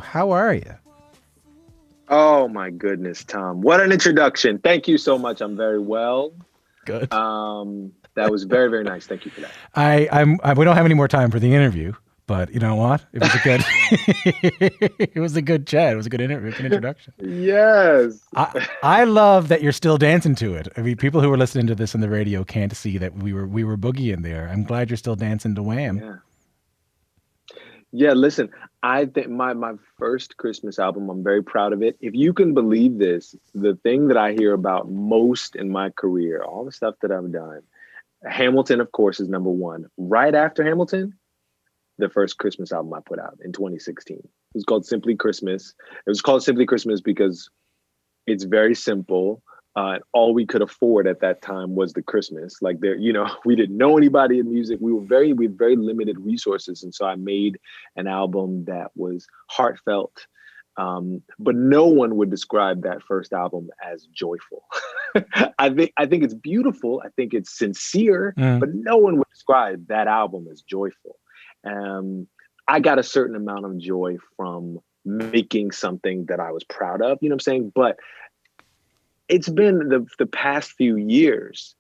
How are you? Oh my goodness, Tom. What an introduction. Thank you so much. I'm very well. Good. That was very, very nice. Thank you for that. We don't have any more time for the interview, but you know what? It was a good. It was a good chat. It was a good interview, good introduction. Yes. I love that you're still dancing to it. I mean, people who are listening to this on the radio can't see that we were boogieing there. I'm glad you're still dancing to Wham. Yeah. Yeah, listen, I think my first Christmas album, I'm very proud of it. If you can believe this, the thing that I hear about most in my career, all the stuff that I've done, Hamilton, of course, is number one. Right after Hamilton, the first Christmas album I put out in 2016. It was called Simply Christmas. It was called Simply Christmas because it's very simple. All we could afford at that time was the Christmas. Like there, we didn't know anybody in music. We had very limited resources, and so I made an album that was heartfelt. But no one would describe that first album as joyful. I think it's beautiful. I think it's sincere, Mm. but no one would describe that album as joyful. Um, I got a certain amount of joy from making something that I was proud of. You know what I'm saying? But it's been the past few years.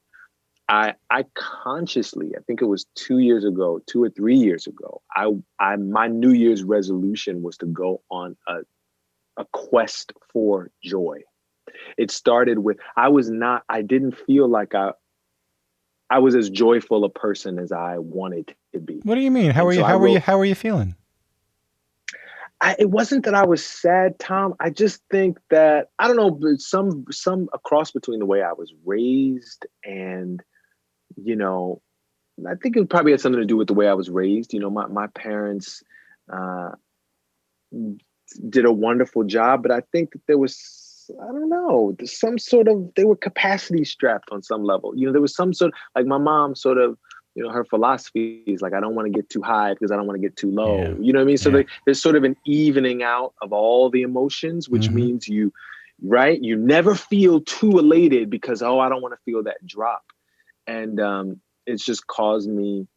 I consciously, I think it was 2 years ago, 2 or 3 years ago, I my New Year's resolution was to go on a quest for joy. It started with I didn't feel like I was as joyful a person as I wanted to be. What do you mean? How And are so you? I How are you? wrote, How are you feeling? it wasn't that I was sad, Tom. I just think that I don't know, but some a cross between the way I was raised and you know, I think it probably had something to do with the way I was raised. My parents uh, did a wonderful job, but I think that there was, I don't know, some sort of, they were capacity strapped on some level. There was some sort of, like my mom sort of, her philosophy is like, I don't want to get too high because I don't want to get too Yeah. low. You know what I mean? So Yeah. there's sort of an evening out of all the emotions, which Hmm. means right? You never feel too elated because, oh, I don't want to feel that drop. And it's just caused me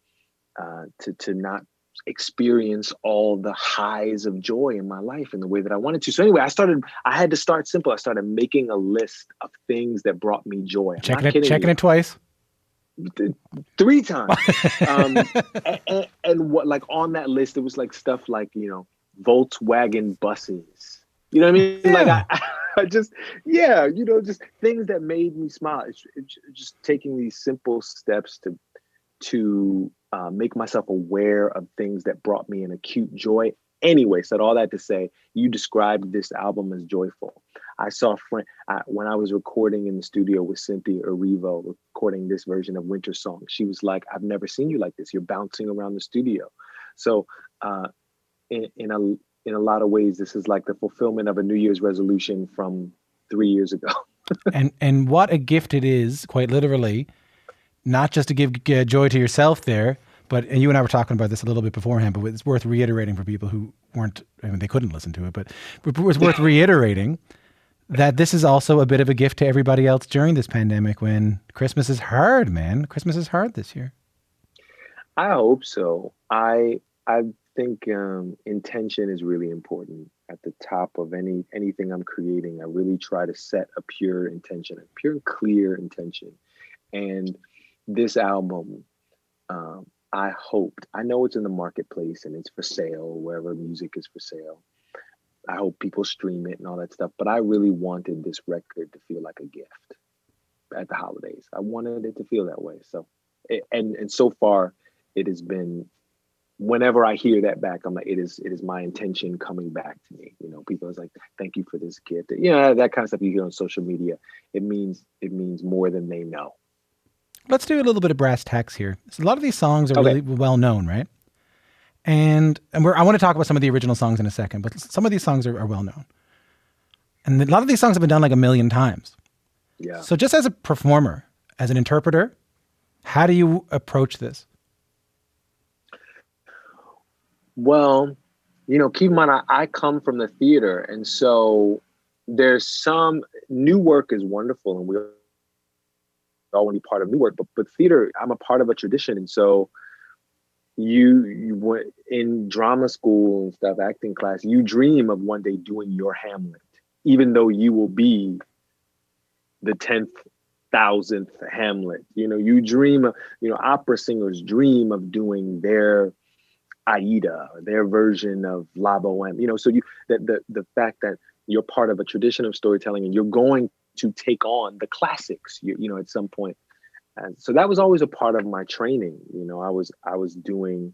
to not experience all the highs of joy in my life in the way that I wanted to. So anyway, I had to start simple. I started making a list of things that brought me joy. I'm Checking not it. kidding Checking you. it twice. 3 times. And what, like on that list, it was like stuff like, Volkswagen buses. You know what I mean? Like Yeah. I just, yeah, just things that made me smile. It's just taking these simple steps to make myself aware of things that brought me an acute joy. Anyway, said all that to say, you described this album as joyful. I saw a friend when I was recording in the studio with Cynthia Erivo, recording this version of Winter Song. She was like, "I've never seen you like this. You're bouncing around the studio." So, uh, in a lot of ways, this is like the fulfillment of a New Year's resolution from 3 years ago. And what a gift it is, quite literally, not just to give joy to yourself there, but and you and I were talking about this a little bit beforehand, but it's worth reiterating for people who weren't, I mean, they couldn't listen to it, but it was worth reiterating that this is also a bit of a gift to everybody else during this pandemic when Christmas is hard, man. Christmas is hard this year. I hope so. I think intention is really important at the top of anything I'm creating. I really try to set a pure intention, a pure and clear intention. And this album, I hoped, I know it's in the marketplace and it's for sale wherever music is for sale. I hope people stream it and all that stuff. But I really wanted this record to feel like a gift at the holidays. I wanted it to feel that way. So, and so far, it has been. Whenever I hear that back, I'm like, it is my intention coming back to me. People is like, thank you for this gift. That kind of stuff you hear on social media. It means more than they know. Let's do a little bit of brass tacks here. So a lot of these songs are Okay. really well known, right? And I want to talk about some of the original songs in a second, but some of these songs are well known. And a lot of these songs have been done like a million times. Yeah. So just as a performer, as an interpreter, how do you approach this? Well, keep in mind, I come from the theater. And so there's some new work is wonderful and we all want to be part of new work, but theater, I'm a part of a tradition. And so you went in drama school and stuff, acting class, you dream of one day doing your Hamlet, even though you will be the 10,000th Hamlet. You dream of, opera singers dream of doing their Aida, their version of La Boheme. So the fact that you're part of a tradition of storytelling and you're going to take on the classics, at some point. And so that was always a part of my training. I was doing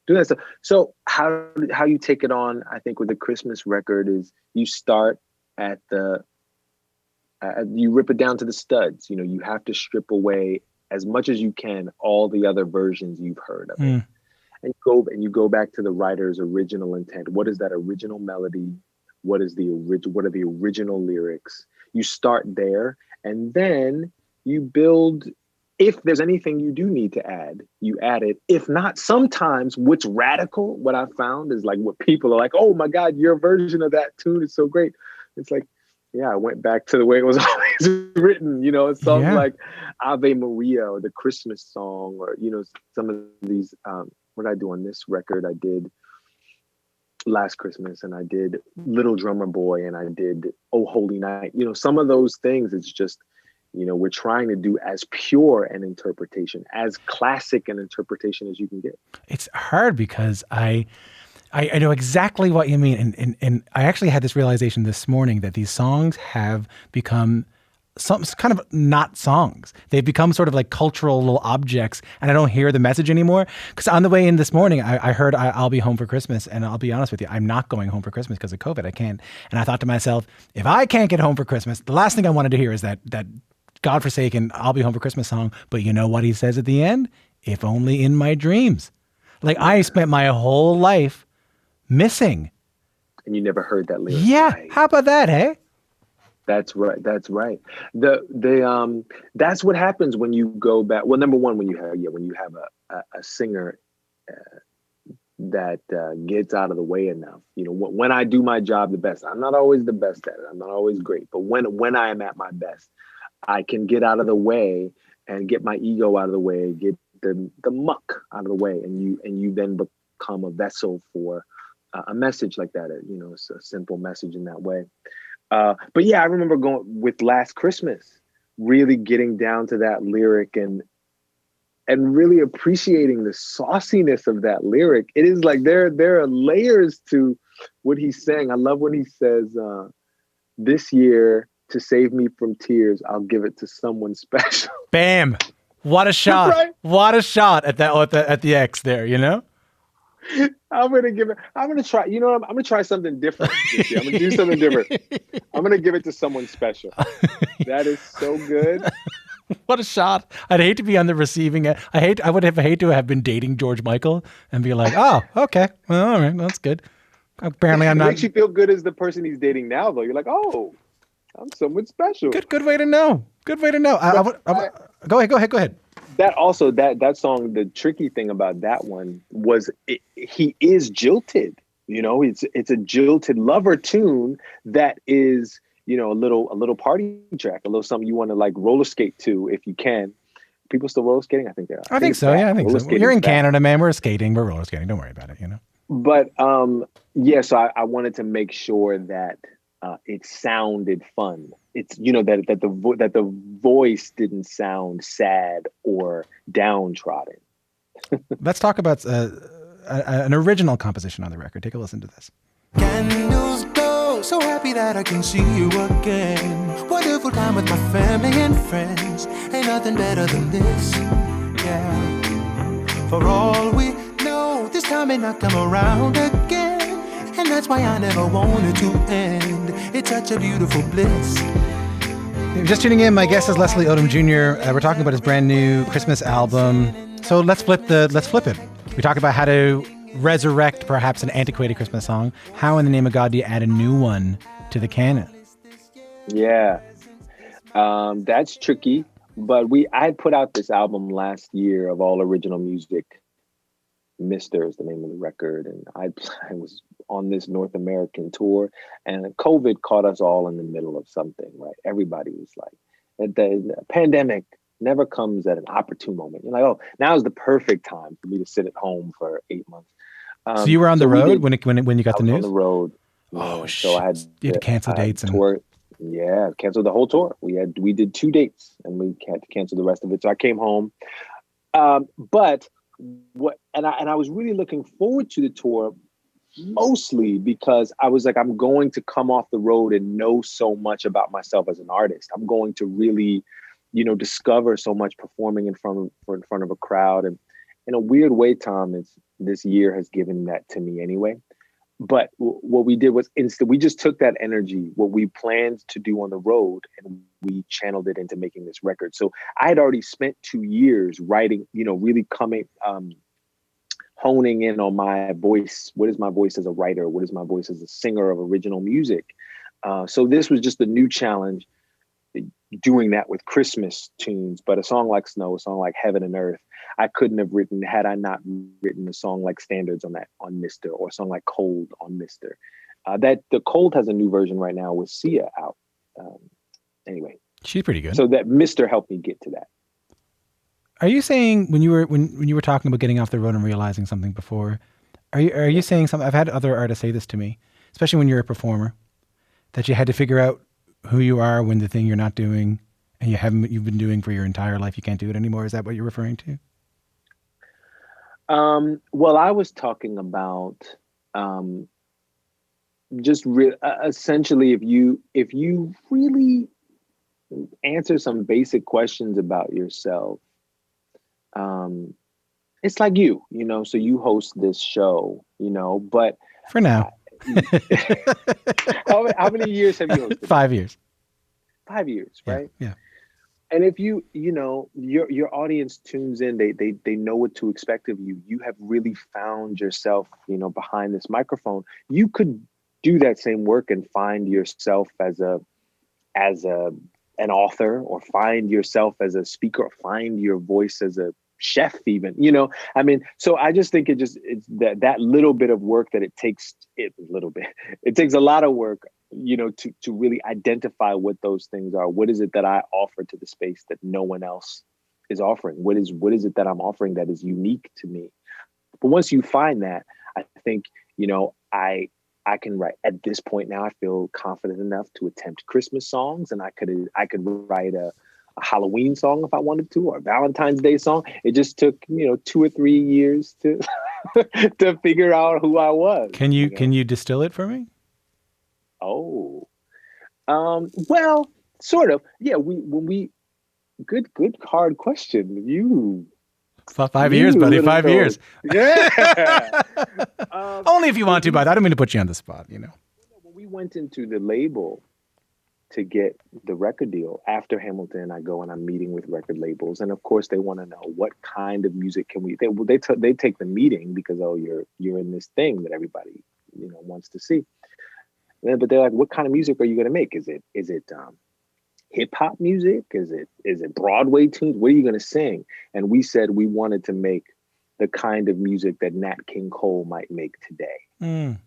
that stuff. So how you take it on, I think, with the Christmas record is you start at you rip it down to the studs. You have to strip away as much as you can all the other versions you've heard of it. And you go back to the writer's original intent. What is that original melody? What are the original lyrics? You start there, and then you build. If there's anything you do need to add, you add it. If not, sometimes what's radical, what I found is like what people are like, oh my God, your version of that tune is so great. It's like, yeah, I went back to the way it was always written, songs like Ave Maria or the Christmas song, or, some of these, what I do on this record, I did Last Christmas, and I did Little Drummer Boy, and I did Oh Holy Night. Some of those things, it's just, we're trying to do as pure an interpretation, as classic an interpretation as you can get. It's hard because I know exactly what you mean. And I actually had this realization this morning that these songs have become some kind of not songs. They've become sort of like cultural little objects, and I don't hear the message anymore. Because on the way in this morning, I heard I'll be home for Christmas, and I'll be honest with you, I'm not going home for Christmas because of COVID. I can't. And I thought to myself, if I can't get home for Christmas, the last thing I wanted to hear is that godforsaken I'll be home for Christmas song. But you know what he says at the end? If only in my dreams. Like I spent my whole life missing. And you never heard that lyric. Yeah. Right. How about that, hey? That's right. That's right. That's what happens when you go back. Well, number one, when you have a singer that gets out of the way enough. When I do my job the best, I'm not always the best at it. I'm not always great, but when I am at my best, I can get out of the way and get my ego out of the way, get the muck out of the way, and you then become a vessel for a message like that. It's a simple message in that way. But yeah, I remember going with Last Christmas, really getting down to that lyric and really appreciating the sauciness of that lyric. It is like there are layers to what he's saying. I love when he says, "This year, to save me from tears, I'll give it to someone special." Bam! What a shot! Right? What a shot at the X there. I'm gonna try. You know what? I'm gonna try something different this year. I'm gonna do something different. I'm gonna give it to someone special. That is so good. What a shot! I'd hate to be on the receiving end. I would hate to have been dating George Michael and be like, oh, okay, well, all right, that's good. Apparently, I'm not. It makes you feel good as the person he's dating now, though. You're like, oh, I'm someone special. Good way to know. Good way to know. Go ahead. That song, the tricky thing about that one was he is jilted. It's a jilted lover tune that is, a little party track, a little something you want to like roller skate to if you can. People still roller skating? I think they are. I think so. Yeah, I think so. You're in Canada, man. We're skating. We're roller skating. Don't worry about it. But so I wanted to make sure that it sounded fun. It's that the voice didn't sound sad or downtrodden. Let's talk about an original composition on the record. Take a listen to this. Candles glow, so happy that I can see you again. Wonderful time with my family and friends. Ain't nothing better than this. Yeah. For all we know, this time may not come around again. And that's why I never wanted to end. It's such a beautiful bliss. If you're just tuning in, my guest is Leslie Odom Jr. We're talking about his brand new Christmas album. So let's flip it. We talk about how to resurrect perhaps an antiquated Christmas song. How in the name of God do you add a new one to the canon? Yeah, that's tricky. But I put out this album last year of all original music. Mister is the name of the record, and I was on this North American tour, and COVID caught us all in the middle of something, right? Everybody was like, the pandemic, never comes at an opportune moment. You're like, oh, now is the perfect time for me to sit at home for 8 months. So you were on the road when you got I the was news? on the road. Oh, Yeah. shit. So I had You had to cancel dates and tour. Yeah, canceled the whole tour. We did 2 dates and we had to cancel the rest of it. So I came home. But I was really looking forward to the tour, mostly because I was like, I'm going to come off the road and know so much about myself as an artist. I'm going to really, discover so much performing in front of a crowd. And in a weird way, Tom, this year has given that to me anyway. But what we did was we just took that energy, what we planned to do on the road, and we channeled it into making this record. So I had already spent 2 years writing, really honing in on my voice. What is my voice as a writer? What is my voice as a singer of original music? So this was just a new challenge, doing that with Christmas tunes. But a song like Snow, a song like Heaven and Earth, I couldn't have written had I not written a song like Standards on Mister, or a song like Cold on Mister. That the Cold has a new version right now with Sia out. Anyway, she's pretty good. So that Mister helped me get to that. Are you saying when you were talking about getting off the road and realizing something before, are you saying something? I've had other artists say this to me, especially when you're a performer, that you had to figure out who you are when the thing you're not doing and you've been doing for your entire life, you can't do it anymore. Is that what you're referring to? Well, I was talking about essentially if you really answer some basic questions about yourself, it's like so you host this show, but for now. How many years have you hosted? 5 years. 5 years, right? Yeah. And if your audience tunes in, they know what to expect of you. You have really found yourself, behind this microphone. You could do that same work and find yourself as an author, or find yourself as a speaker, or find your voice as a chef even, so I just think it's that little bit of work that it takes it takes a lot of work, to really identify what those things are. What is it that I offer to the space that no one else is offering? What is it that I'm offering that is unique to me? But once you find that, I think, I can write at this point now. I feel confident enough to attempt Christmas songs, and I could write a Halloween song if I wanted to, or a Valentine's Day song. It just took 2 or 3 years to to figure out who I was. Can you distill it for me? Oh, well, sort of. Yeah, good hard question. You 5 years, buddy. 5 years. Yeah. Only if you want to, but I don't mean to put you on the spot. When we went into the label to get the record deal after Hamilton, I go and I'm meeting with record labels, and of course they want to know what kind of music can we. They take the meeting because you're in this thing that everybody wants to see. But they're like, what kind of music are you going to make? Is it hip hop music? Is it Broadway tunes? What are you going to sing? And we said we wanted to make the kind of music that Nat King Cole might make today. Mm.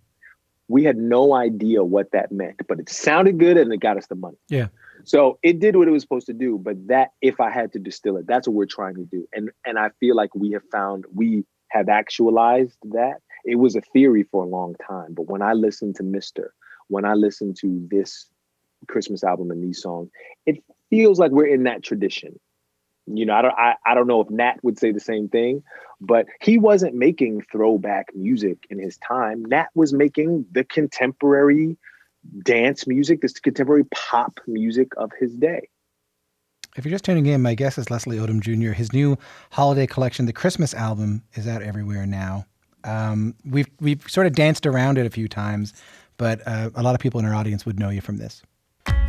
We had no idea what that meant, but it sounded good and it got us the money. Yeah. So it did what it was supposed to do. But that, if I had to distill it, that's what we're trying to do. And I feel like we have actualized that. It was a theory for a long time. But when I listened to Mister, when I listened to this Christmas album and these songs, it feels like we're in that tradition. I don't know if Nat would say the same thing, but he wasn't making throwback music in his time. Nat was making the contemporary dance music, this contemporary pop music of his day. If you're just tuning in, my guest is Leslie Odom Jr. His new holiday collection, the Christmas album, is out everywhere now. We've sort of danced around it a few times, but a lot of people in our audience would know you from this.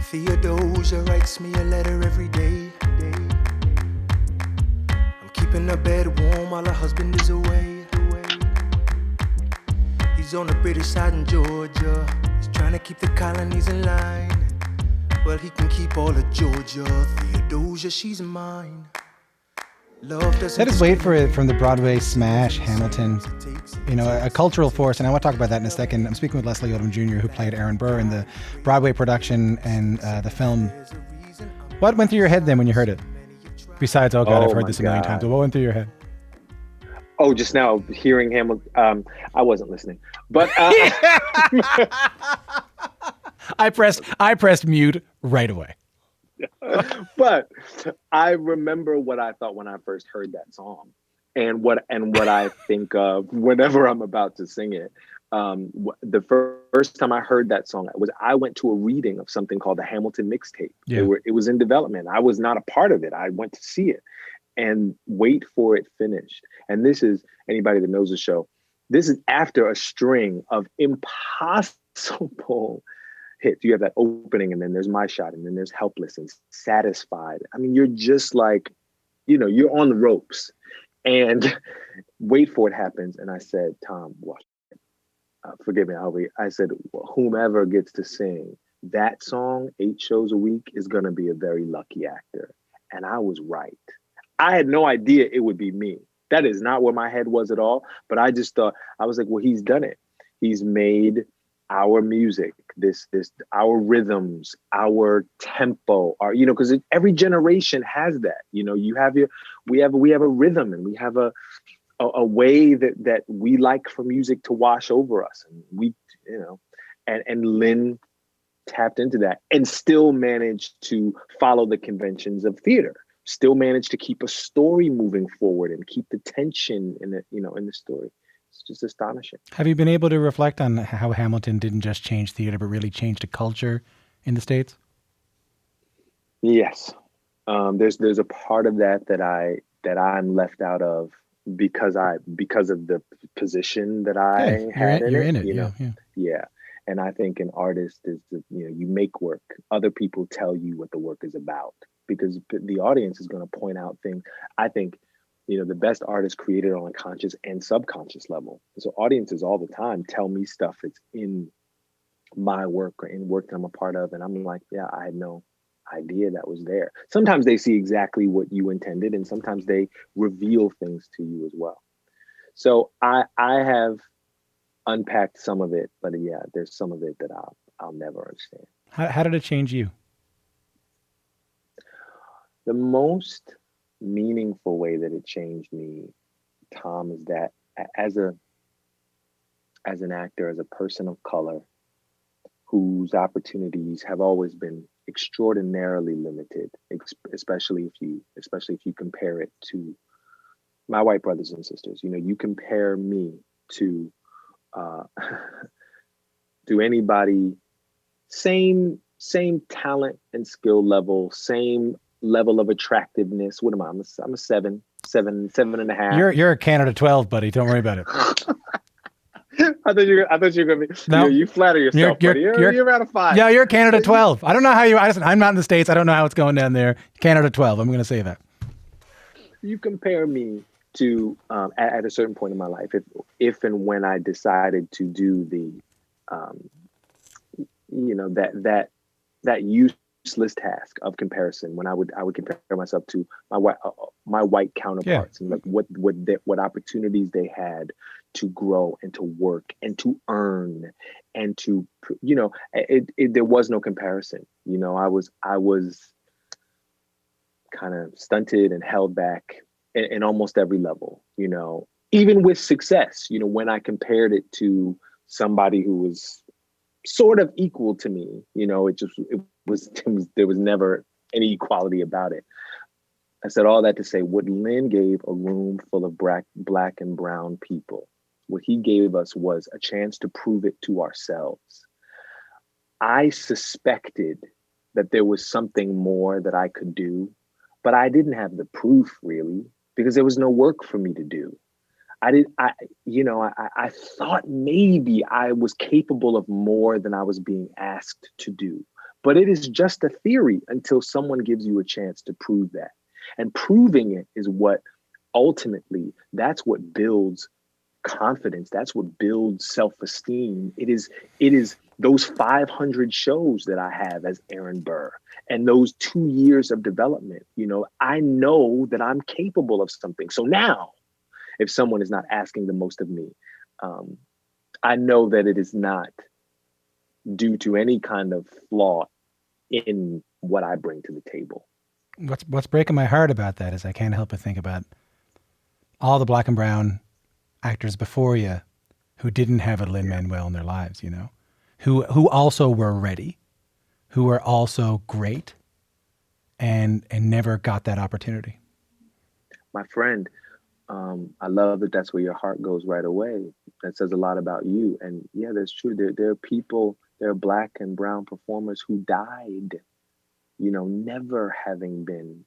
Theodosia writes me a letter every day. I'm keeping her bed warm while her husband is away. He's on the British side in Georgia. He's trying to keep the colonies in line. Well, he can keep all of Georgia. Theodosia, she's mine. Let us wait for it from the Broadway smash, Hamilton. A cultural force, and I want to talk about that in a second. I'm speaking with Leslie Odom Jr., who played Aaron Burr in the Broadway production and the film. What went through your head then when you heard it? Besides, oh God, I've Oh heard my this a million times. God. But what went through your head? Oh, just now hearing Hamilton. I wasn't listening, but I pressed mute right away. but I remember what I thought when I first heard that song, and what I think of whenever I'm about to sing it. The first time I heard that song was I went to a reading of something called the Hamilton mixtape. Yeah. It was in development. I was not a part of it. I went to see it, and Wait for It finished. And this is anybody that knows the show. This is after a string of impossible hits. You have that opening, and then there's My Shot, and then there's Helpless and Satisfied. I mean, you're just like, you're on the ropes. And Wait for It happens. And I said, Tom, what? Forgive me, I said, whomever gets to sing that song 8 shows a week is going to be a very lucky actor. And I was right. I had no idea it would be me. That is not where my head was at all. But I just thought, I was like, well, he's done it. He's made our music, our rhythms, our tempo, because every generation has that. We have a rhythm, and we have a way that we like for music to wash over us, and and Lynn tapped into that and still managed to follow the conventions of theater, still managed to keep a story moving forward and keep the tension in the story. It's just astonishing. Have you been able to reflect on how Hamilton didn't just change theater, but really changed the culture in the States? Yes. There's a part of that I'm left out of because of the position that I had in it. Yeah. And I think an artist is, you make work. Other people tell you what the work is about, because the audience is going to point out things. I think, the best artists created on a conscious and subconscious level. So audiences all the time tell me stuff that's in my work or in work that I'm a part of. And I'm like, yeah, I had no idea that was there. Sometimes they see exactly what you intended, and sometimes they reveal things to you as well. So I have unpacked some of it, but yeah, there's some of it that I'll never understand. How did it change you? The most meaningful way that it changed me, Tom, is that as an actor, as a person of color whose opportunities have always been extraordinarily limited, especially if you compare it to my white brothers and sisters. You compare me to anybody, same talent and skill level, same level of attractiveness. What am I? I'm a 7 and a half. You're a Canada 12, buddy. Don't worry about it. I thought you were gonna be. No, you flatter yourself, buddy. You're around a 5. Yeah, you're Canada 12. I don't know how I'm not in the States. I don't know how it's going down there. Canada 12. I'm going to say that. You compare me to at a certain point in my life, if and when I decided to do that useless task of comparison, when I would compare myself to my white counterparts, and like what opportunities they had to grow and to work and to earn and to there was no comparison. I was kind of stunted and held back in almost every level, even with success, when I compared it to somebody who was sort of equal to me, there was never any equality about it. I said all that to say, what Lynn gave a room full of black and brown people, what he gave us was a chance to prove it to ourselves. I suspected that there was something more that I could do, but I didn't have the proof really, because there was no work for me to do. I thought maybe I was capable of more than I was being asked to do, but it is just a theory until someone gives you a chance to prove that. And proving it is what ultimately, that's what builds confidence. That's what builds self-esteem. It is those 500 shows that I have as Aaron Burr and those 2 years of development. I know that I'm capable of something. So now, if someone is not asking the most of me, I know that it is not due to any kind of flaw in what I bring to the table. what's breaking my heart about that is I can't help but think about all the black and brown actors before you who didn't have a Lin-Manuel in their lives, you know, who also were ready, who were also great, and never got that opportunity. My friend, I love that that's where your heart goes right away. That says a lot about you. And yeah, that's true. There are people, there are black and brown performers who died, you know, never having been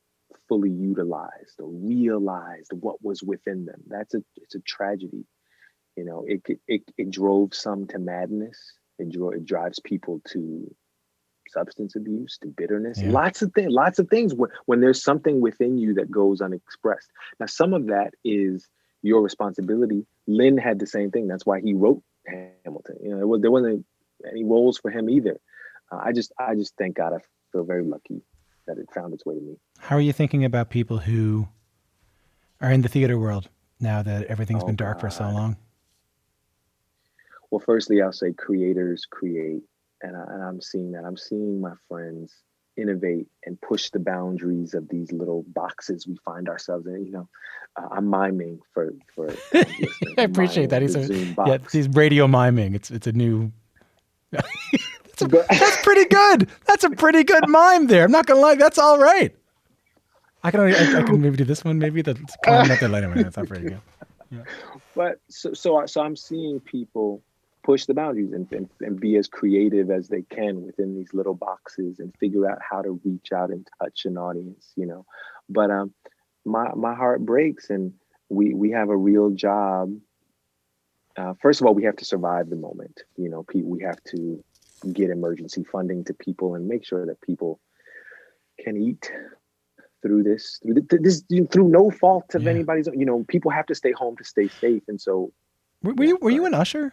fully utilized or realized what was within them. It's a tragedy. You know, it drove some to madness. It drives people to substance abuse, to bitterness, Yeah. lots of things when there's something within you that goes unexpressed. Now, some of that is your responsibility. Lynn had the same thing. That's why he wrote Hamilton. You know, there wasn't any roles for him either. I just thank God. I feel very lucky that it found its way to me. How are you thinking about people who are in the theater world now that everything's Oh been dark for so God. long? Well, firstly, I'll say creators create, and I'm seeing that. I'm seeing my friends innovate and push the boundaries of these little boxes we find ourselves in. You know, I'm miming for those listening. I I'm appreciate that. miming He's the Zoom yeah, box. he's radio miming. It's a new. But That's pretty good. That's a pretty good mime there. I'm not gonna lie. That's all right. I can maybe do this one. Maybe the climbing up the ladder. That's not very good. Yeah. but so I'm seeing people push the boundaries and be as creative as they can within these little boxes and figure out how to reach out and touch an audience, you know. But my heart breaks, and we have a real job. First of all, we have to survive the moment. You know, we have to get emergency funding to people and make sure that people can eat through through no fault of Yeah. anybody's. You know, people have to stay home to stay safe, and so Were you an usher?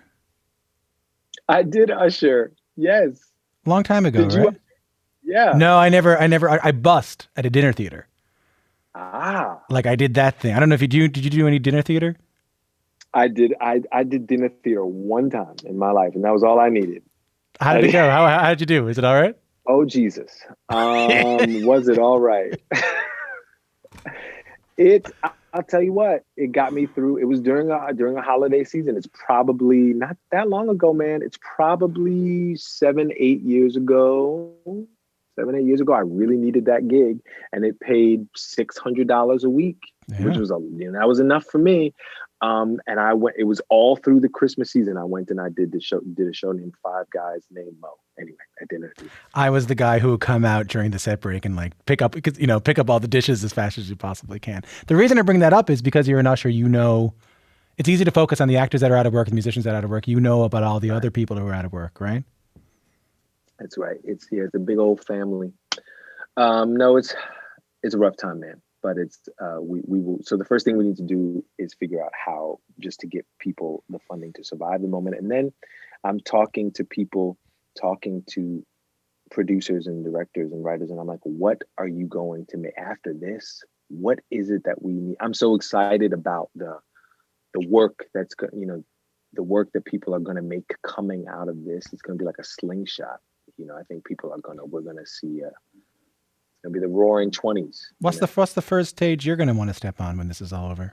I did usher. Yes. Long time ago, Did you? right? Yeah. No, I bussed at a dinner theater. Ah, Like I did that thing. I don't know if did you do any dinner theater? I did. I did dinner theater one time in my life, and that was all I needed. How did it go? How did you do? Is it all right? Oh Jesus. Was it all right? I'll tell you what, it got me through. It was during a holiday season. It's probably not that long ago, man. It's probably 7, 8 years ago. 7, 8 years ago, I really needed that gig, and it paid $600 a week, which Yeah. was that was enough for me. And I went. It was all through the Christmas season. I went and I did a show named Five Guys Named Mo. Anyway, I did it. I was the guy who would come out during the set break and like pick up all the dishes as fast as you possibly can. The reason I bring that up is because you're an usher, you know, it's easy to focus on the actors that are out of work and musicians that are out of work. You know about all the other people who are out of work, right? That's right. It's a big old family. No, it's a rough time, man. But it's we will. So the first thing we need to do is figure out how just to get people the funding to survive the moment, and then I'm talking to people, talking to producers and directors and writers, and I'm like, what are you going to make after this? What is it that we need? I'm so excited about the work the work that people are going to make coming out of this. It's going to be like a slingshot. You know, I think we're going to see it's going to be the roaring 20s. What's the first stage you're going to want to step on when this is all over?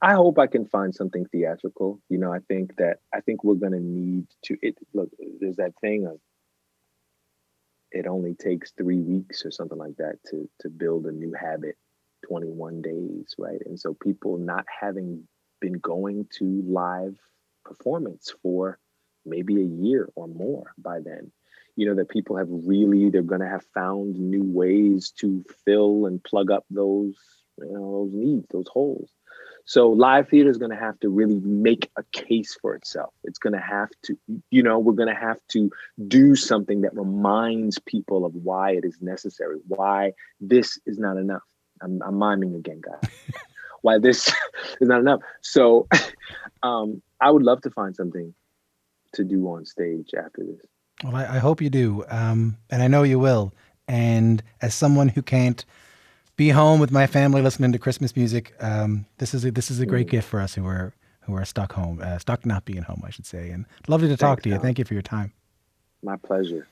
I hope I can find something theatrical. You know, I think we're going to need to look, there's that thing of it only takes 3 weeks or something like that to build a new habit, 21 days, right? And so people not having been going to live performance for maybe a year or more by then, you know, that people they're going to have found new ways to fill and plug up those needs, those holes. So live theater is going to have to really make a case for itself. It's going to have to, we're going to have to do something that reminds people of why it is necessary, why this is not enough. I'm miming again, guys. Why this is not enough. So I would love to find something to do on stage after this. Well, I hope you do. And I know you will. And as someone who can't be home with my family listening to Christmas music, this is a great gift for us who are stuck not being home, I should say. And lovely to talk to you. Tom. Thank you for your time. My pleasure.